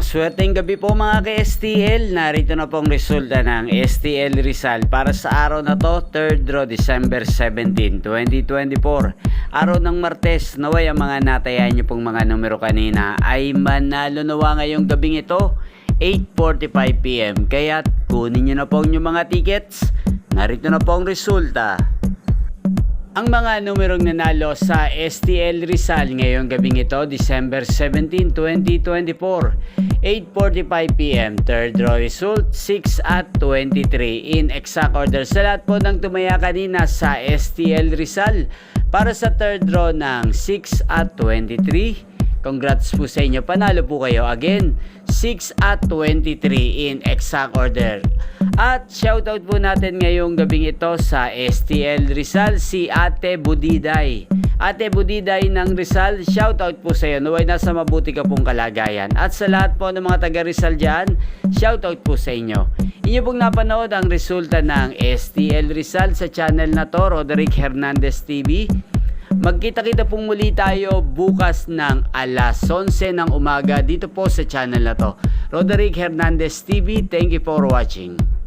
Maswerteng gabi po mga ka-STL. Narito na pong resulta ng STL Rizal para sa araw na to, 3rd draw December 17, 2024. Araw ng Martes, naway ang mga natayan nyo pong mga numero kanina ay manalo nawa ngayong gabing ito, 8:45 PM. Kaya kunin nyo na po yung mga tickets. Narito na po ang resulta. Ang mga numerong nanalo sa STL Rizal ngayong gabing ito, December 17, 2024, 8:45 PM, third draw result, 6 at 23. In exact order sa lahat po ng tumaya kanina sa STL Rizal para sa third draw ng 6 at 23. Congrats po sa inyo, panalo po kayo again, 6 at 23 in exact order. At shoutout po natin ngayong gabing ito sa STL Rizal, si Ate Budiday. Ate Budiday ng Rizal, shoutout po sa iyo, naway nasa mabuti ka pong kalagayan. At sa lahat po ng mga taga Rizal dyan, shoutout po sa inyo. Inyo pong napanood ang resulta ng STL Rizal sa channel na to, Roderick Hernandez TV. Magkita-kita pong muli tayo bukas ng alas 11 ng umaga dito po sa channel na to, Roderick Hernandez TV. Thank you for watching.